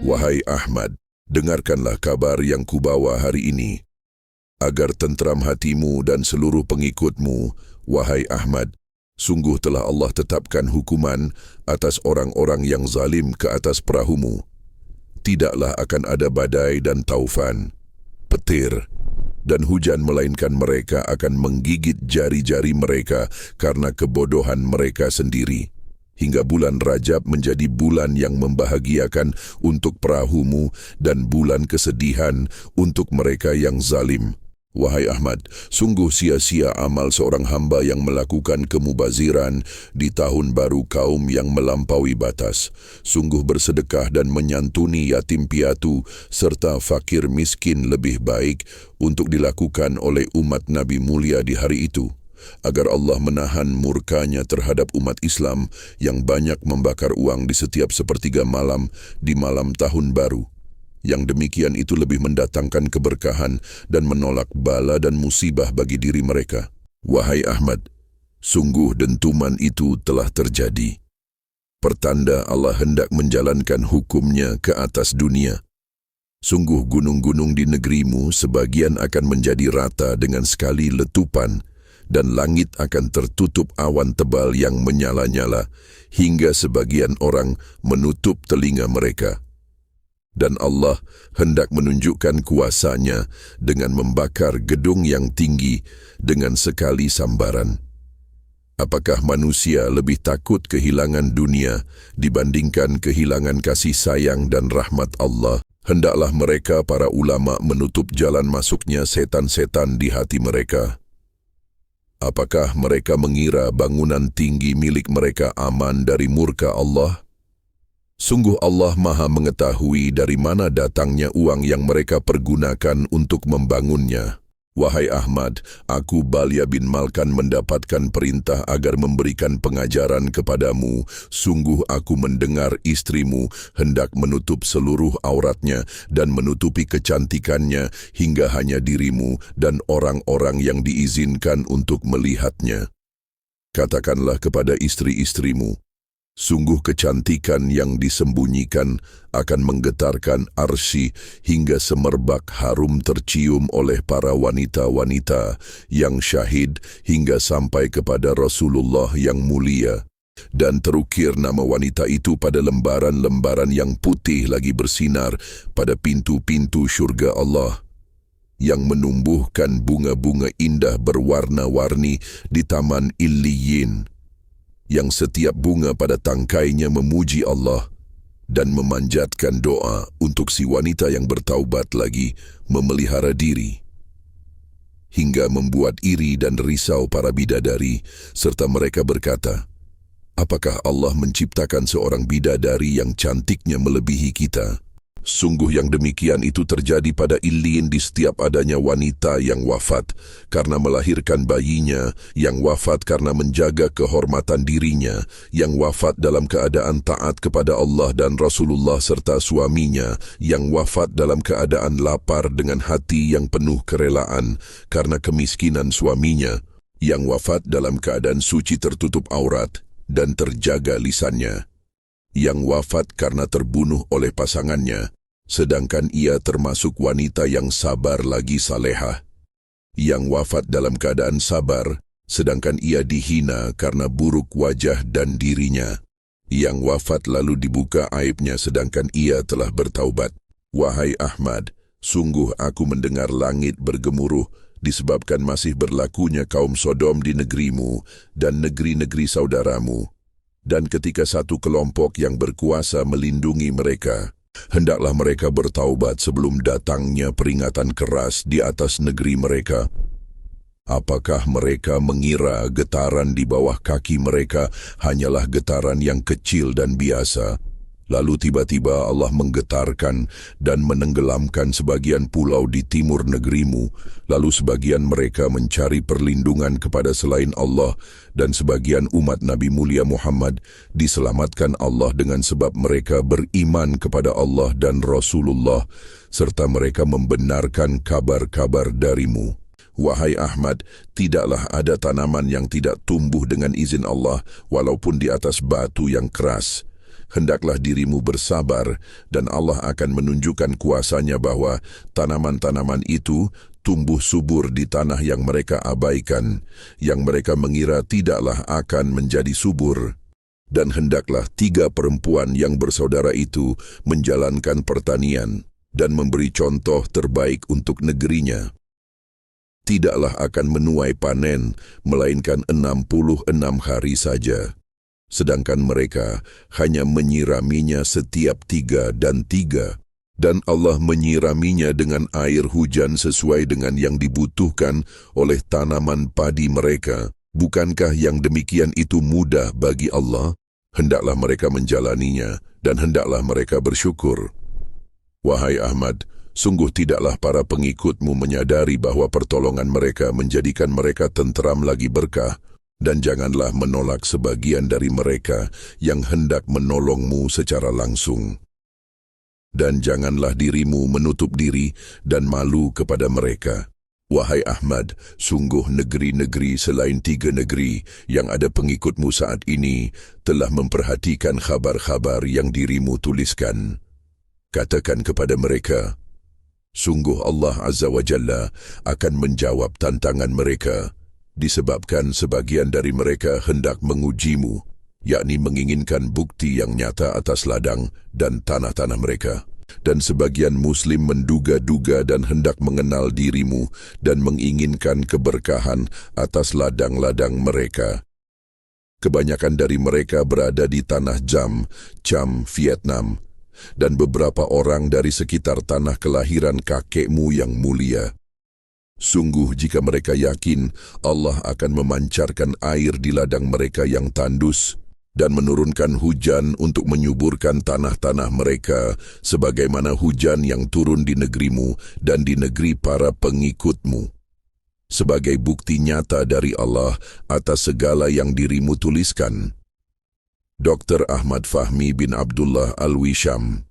Wahai Ahmad, dengarkanlah kabar yang kubawa hari ini. Agar tentram hatimu dan seluruh pengikutmu, wahai Ahmad, sungguh telah Allah tetapkan hukuman atas orang-orang yang zalim ke atas perahumu. Tidaklah akan ada badai dan taufan, petir, dan hujan melainkan mereka akan menggigit jari-jari mereka karena kebodohan mereka sendiri. Hingga bulan Rajab menjadi bulan yang membahagiakan untuk perahumu dan bulan kesedihan untuk mereka yang zalim. Wahai Ahmad, sungguh sia-sia amal seorang hamba yang melakukan kemubaziran di tahun baru kaum yang melampaui batas. Sungguh bersedekah dan menyantuni yatim piatu serta fakir miskin lebih baik untuk dilakukan oleh umat Nabi mulia di hari itu, agar Allah menahan murkanya terhadap umat Islam yang banyak membakar uang di setiap sepertiga malam di malam tahun baru. Yang demikian itu lebih mendatangkan keberkahan dan menolak bala dan musibah bagi diri mereka. Wahai Ahmad, sungguh dentuman itu telah terjadi. Pertanda Allah hendak menjalankan hukumnya ke atas dunia. Sungguh gunung-gunung di negerimu sebagian akan menjadi rata dengan sekali letupan, dan langit akan tertutup awan tebal yang menyala-nyala, hingga sebagian orang menutup telinga mereka. Dan Allah hendak menunjukkan kuasanya dengan membakar gedung yang tinggi dengan sekali sambaran. Apakah manusia lebih takut kehilangan dunia dibandingkan kehilangan kasih sayang dan rahmat Allah? Hendaklah mereka para ulama menutup jalan masuknya setan-setan di hati mereka. Apakah mereka mengira bangunan tinggi milik mereka aman dari murka Allah? Sungguh Allah Maha mengetahui dari mana datangnya uang yang mereka pergunakan untuk membangunnya. Wahai Ahmad, aku Balya bin Malkan mendapatkan perintah agar memberikan pengajaran kepadamu. Sungguh aku mendengar istrimu hendak menutup seluruh auratnya dan menutupi kecantikannya hingga hanya dirimu dan orang-orang yang diizinkan untuk melihatnya. Katakanlah kepada istri-istrimu, sungguh kecantikan yang disembunyikan akan menggetarkan arsy hingga semerbak harum tercium oleh para wanita-wanita yang syahid hingga sampai kepada Rasulullah yang mulia. Dan terukir nama wanita itu pada lembaran-lembaran yang putih lagi bersinar pada pintu-pintu syurga Allah, yang menumbuhkan bunga-bunga indah berwarna-warni di Taman Illiyin, yang setiap bunga pada tangkainya memuji Allah dan memanjatkan doa untuk si wanita yang bertaubat lagi memelihara diri, hingga membuat iri dan risau para bidadari, serta mereka berkata, apakah Allah menciptakan seorang bidadari yang cantiknya melebihi kita? Sungguh yang demikian itu terjadi pada Illiyin di setiap adanya wanita yang wafat karena melahirkan bayinya, yang wafat karena menjaga kehormatan dirinya, yang wafat dalam keadaan taat kepada Allah dan Rasulullah serta suaminya, yang wafat dalam keadaan lapar dengan hati yang penuh kerelaan karena kemiskinan suaminya, yang wafat dalam keadaan suci tertutup aurat dan terjaga lisannya, yang wafat karena terbunuh oleh pasangannya, sedangkan ia termasuk wanita yang sabar lagi salehah, yang wafat dalam keadaan sabar, sedangkan ia dihina karena buruk wajah dan dirinya, yang wafat lalu dibuka aibnya sedangkan ia telah bertaubat. Wahai Ahmad, sungguh aku mendengar langit bergemuruh disebabkan masih berlakunya kaum Sodom di negerimu dan negeri-negeri saudaramu. Dan ketika satu kelompok yang berkuasa melindungi mereka, hendaklah mereka bertaubat sebelum datangnya peringatan keras di atas negeri mereka. Apakah mereka mengira getaran di bawah kaki mereka hanyalah getaran yang kecil dan biasa? Lalu tiba-tiba Allah menggetarkan dan menenggelamkan sebagian pulau di timur negerimu, lalu sebagian mereka mencari perlindungan kepada selain Allah, dan sebagian umat Nabi mulia Muhammad diselamatkan Allah dengan sebab mereka beriman kepada Allah dan Rasulullah, serta mereka membenarkan kabar-kabar darimu. Wahai Ahmad, tidaklah ada tanaman yang tidak tumbuh dengan izin Allah, walaupun di atas batu yang keras. hendaklah dirimu bersabar dan Allah akan menunjukkan kuasanya bahwa tanaman-tanaman itu tumbuh subur di tanah yang mereka abaikan, yang mereka mengira tidaklah akan menjadi subur. Dan hendaklah 3 perempuan yang bersaudara itu menjalankan pertanian dan memberi contoh terbaik untuk negerinya. Tidaklah akan menuai panen, melainkan 66 hari saja. Sedangkan mereka hanya menyiraminya setiap 3 dan 3. Dan Allah menyiraminya dengan air hujan sesuai dengan yang dibutuhkan oleh tanaman padi mereka. Bukankah yang demikian itu mudah bagi Allah? Hendaklah mereka menjalaninya dan hendaklah mereka bersyukur. Wahai Ahmad, sungguh tidaklah para pengikutmu menyadari bahwa pertolongan mereka menjadikan mereka tenteram lagi berkah, dan janganlah menolak sebagian dari mereka yang hendak menolongmu secara langsung. Dan janganlah dirimu menutup diri dan malu kepada mereka. Wahai Ahmad, sungguh negeri-negeri selain 3 negeri yang ada pengikutmu saat ini telah memperhatikan khabar-khabar yang dirimu tuliskan. Katakan kepada mereka, sungguh Allah Azza wa Jalla akan menjawab tantangan mereka, disebabkan sebagian dari mereka hendak mengujimu, yakni menginginkan bukti yang nyata atas ladang dan tanah-tanah mereka. Dan sebagian Muslim menduga-duga dan hendak mengenal dirimu dan menginginkan keberkahan atas ladang-ladang mereka. Kebanyakan dari mereka berada di tanah Cham, Vietnam, dan beberapa orang dari sekitar tanah kelahiran kakekmu yang mulia. Sungguh jika mereka yakin Allah akan memancarkan air di ladang mereka yang tandus dan menurunkan hujan untuk menyuburkan tanah-tanah mereka sebagaimana hujan yang turun di negerimu dan di negeri para pengikutmu. Sebagai bukti nyata dari Allah atas segala yang dirimu tuliskan. Dr. Ahmad Fahmi bin Abdullah Al-Wisham.